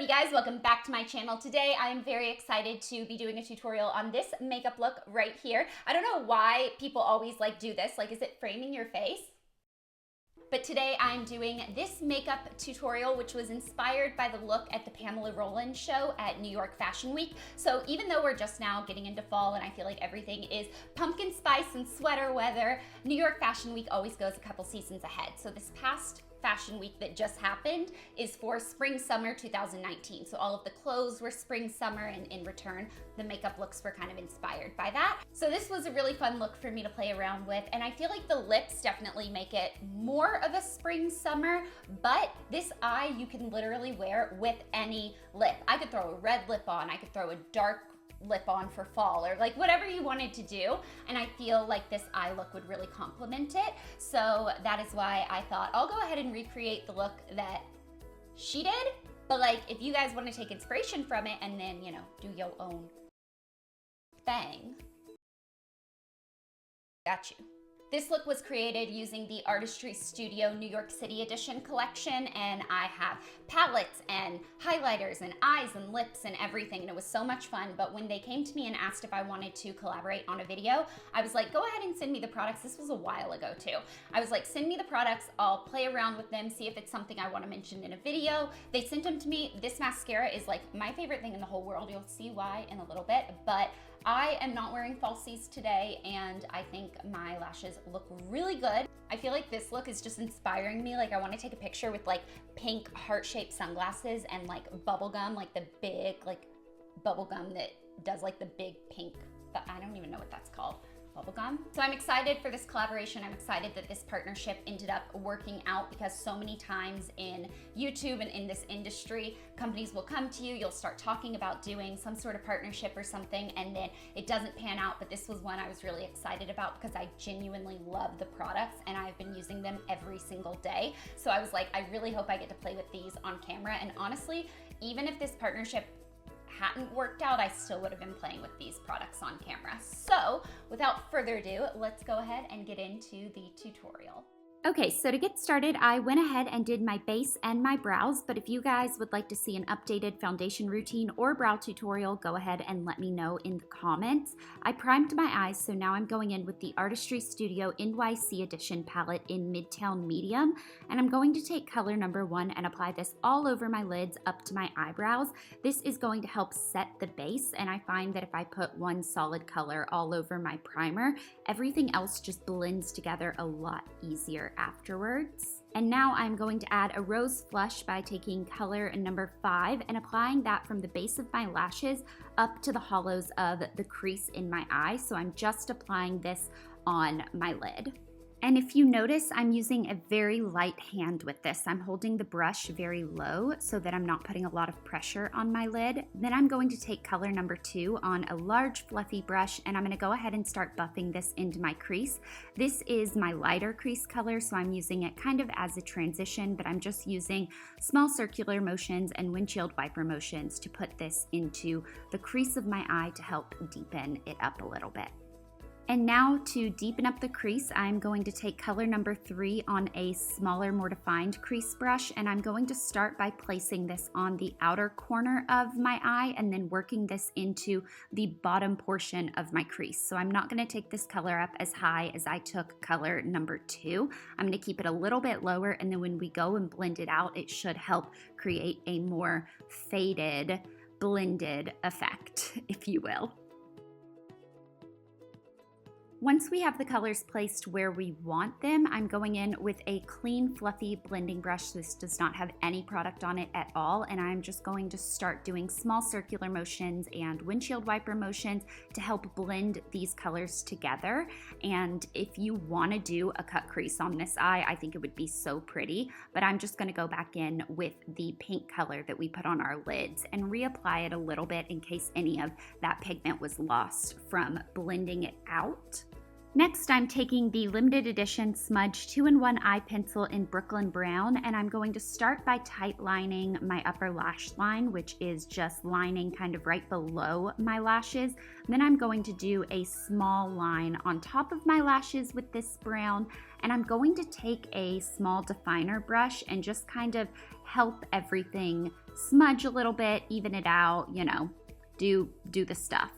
you guys? Welcome back to my channel. Today I am very excited to be doing a tutorial on this makeup look right here. I don't know why people always do this, is it framing your face? But today I'm doing this makeup tutorial, which was inspired by the look at the Pamela Roland show at New York Fashion Week. So even though we're just now getting into fall and I feel like everything is pumpkin spice and sweater weather, New York Fashion Week always goes a couple seasons ahead. So this past Fashion Week that just happened is for spring summer 2019. So all of the clothes were spring summer, and in return the makeup looks were kind of inspired by that. So this was a really fun look for me to play around with, and I feel like the lips definitely make it more of a spring summer, but this eye you can literally wear with any lip. I could throw a red lip on, I could throw a dark lip on for fall, or whatever you wanted to do, and I feel like this eye look would really complement it. So that is why I thought I'll go ahead and recreate the look that she did, but if you guys want to take inspiration from it and then do your own thing, got you. This look was created using the Artistry Studio New York City edition collection, and I have palettes and highlighters and eyes and lips and everything, and it was so much fun. But when they came to me and asked if I wanted to collaborate on a video, I was like, go ahead and send me the products. This was a while ago too. I was like, send me the products, I'll play around with them, see if it's something I want to mention in a video. They sent them to me. This mascara is my favorite thing in the whole world. You'll see why in a little bit, but I am not wearing falsies today, and I think my lashes look really good. I feel like this look is just inspiring me. I want to take a picture with pink heart-shaped sunglasses and bubble gum, the big bubble gum that does the big pink, but I don't even know what that's called. Bubblegum. So I'm excited for this collaboration. I'm excited that this partnership ended up working out, because so many times in YouTube and in this industry, companies will come to you, you'll start talking about doing some sort of partnership or something, and then it doesn't pan out. But this was one I was really excited about because I genuinely love the products and I've been using them every single day. So I was like, I really hope I get to play with these on camera. And honestly, even if this partnership hadn't worked out, I still would have been playing with these products on camera. So without further ado, let's go ahead and get into the tutorial. Okay, so to get started, I went ahead and did my base and my brows, but if you guys would like to see an updated foundation routine or brow tutorial, go ahead and let me know in the comments. I primed my eyes, so now I'm going in with the Artistry Studio NYC Edition palette in Midtown Medium, and I'm going to take color number 1 and apply this all over my lids up to my eyebrows. This is going to help set the base, and I find that if I put one solid color all over my primer, everything else just blends together a lot easier afterwards. And now I'm going to add a rose flush by taking color number 5 and applying that from the base of my lashes up to the hollows of the crease in my eye. So I'm just applying this on my lid. And if you notice, I'm using a very light hand with this. I'm holding the brush very low so that I'm not putting a lot of pressure on my lid. Then I'm going to take color number 2 on a large fluffy brush, and I'm going to go ahead and start buffing this into my crease. This is my lighter crease color, so I'm using it kind of as a transition, but I'm just using small circular motions and windshield wiper motions to put this into the crease of my eye to help deepen it up a little bit. And now to deepen up the crease, I'm going to take color number 3 on a smaller, more defined crease brush, and I'm going to start by placing this on the outer corner of my eye and then working this into the bottom portion of my crease. So I'm not going to take this color up as high as I took color number 2. I'm going to keep it a little bit lower, and then when we go and blend it out, it should help create a more faded, blended effect, if you will. Once we have the colors placed where we want them, I'm going in with a clean, fluffy blending brush. This does not have any product on it at all, and I'm just going to start doing small circular motions and windshield wiper motions to help blend these colors together. And if you want to do a cut crease on this eye, I think it would be so pretty, but I'm just going to go back in with the pink color that we put on our lids and reapply it a little bit in case any of that pigment was lost from blending it out. Next, I'm taking the limited edition Smudge 2-in-1 eye pencil in Brooklyn Brown, and I'm going to start by tight lining my upper lash line, which is just lining kind of right below my lashes. Then I'm going to do a small line on top of my lashes with this brown, and I'm going to take a small definer brush and just kind of help everything smudge a little bit, even it out, you know, do the stuff.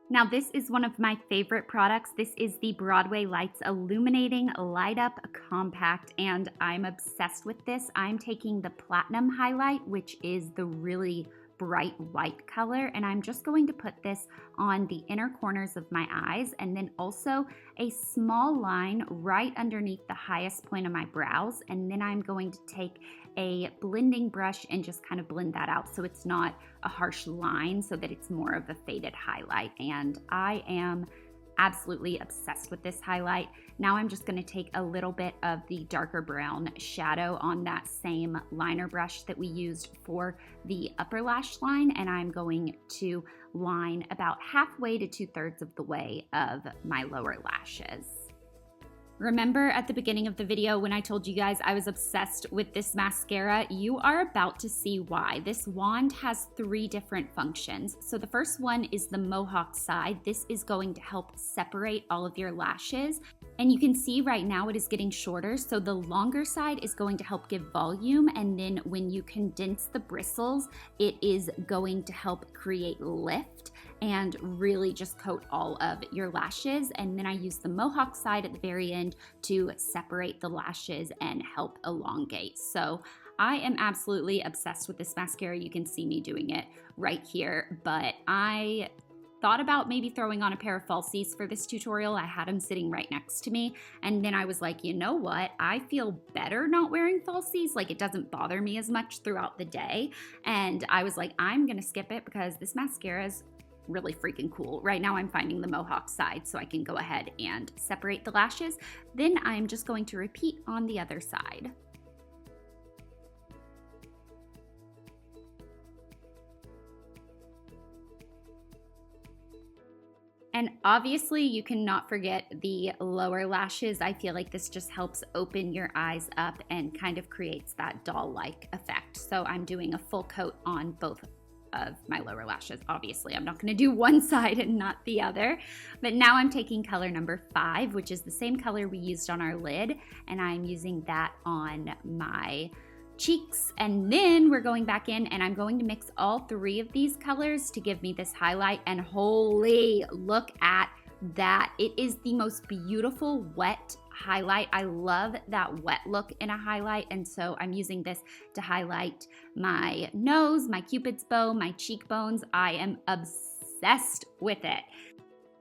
Now this is one of my favorite products. This is the Broadway Lights Illuminating Light Up Compact, and I'm obsessed with this. I'm taking the Platinum highlight, which is the really bright white color, and I'm just going to put this on the inner corners of my eyes, and then also a small line right underneath the highest point of my brows, and then I'm going to take a blending brush and just kind of blend that out so it's not a harsh line, so that it's more of a faded highlight. And I am absolutely obsessed with this highlight. Now I'm just going to take a little bit of the darker brown shadow on that same liner brush that we used for the upper lash line, and I'm going to line about halfway to 2/3 of the way of my lower lashes. Remember at the beginning of the video when I told you guys I was obsessed with this mascara? You are about to see why. This wand has 3 different functions. So the first one is the mohawk side. This is going to help separate all of your lashes. And you can see right now it is getting shorter, so the longer side is going to help give volume, and then when you condense the bristles, it is going to help create lift and really just coat all of your lashes. And then I use the mohawk side at the very end to separate the lashes and help elongate. So I am absolutely obsessed with this mascara. You can see me doing it right here, but I thought about maybe throwing on a pair of falsies for this tutorial. I had them sitting right next to me, and then I was like, you know what? I feel better not wearing falsies. Like, it doesn't bother me as much throughout the day. And I was like, I'm gonna skip it because this mascara is really freaking cool. Right now I'm finding the mohawk side so I can go ahead and separate the lashes. Then I'm just going to repeat on the other side. And obviously you cannot forget the lower lashes. I feel like this just helps open your eyes up and kind of creates that doll-like effect. So I'm doing a full coat on both of my lower lashes. Obviously, I'm not gonna do one side and not the other. But now I'm taking color number 5, which is the same color we used on our lid, and I'm using that on my cheeks. And then we're going back in and I'm going to mix all 3 of these colors to give me this highlight. And holy, look at that. It is the most beautiful wet highlight. I love that wet look in a highlight, and so I'm using this to highlight my nose, my cupid's bow, my cheekbones. I am obsessed with it.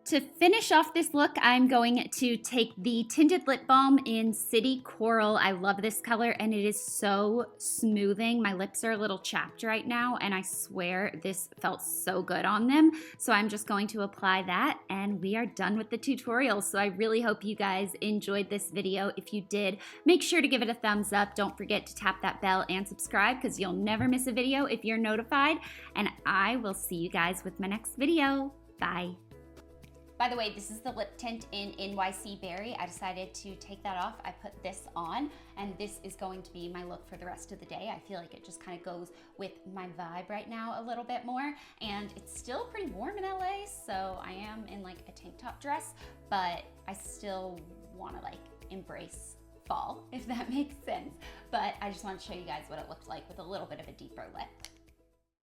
To finish off this look, I'm going to take the tinted lip balm in City Coral. I love this color and it is so smoothing. My lips are a little chapped right now and I swear this felt so good on them. So I'm just going to apply that and we are done with the tutorial. So I really hope you guys enjoyed this video. If you did, make sure to give it a thumbs up. Don't forget to tap that bell and subscribe because you'll never miss a video if you're notified. And I will see you guys with my next video. Bye. By the way, this is the lip tint in NYC Berry. I decided to take that off. I put this on, and this is going to be my look for the rest of the day. I feel like it just kind of goes with my vibe right now a little bit more, and it's still pretty warm in LA, so I am in like a tank top dress, but I still want to like embrace fall, if that makes sense. But I just want to show you guys what it looks like with a little bit of a deeper lip.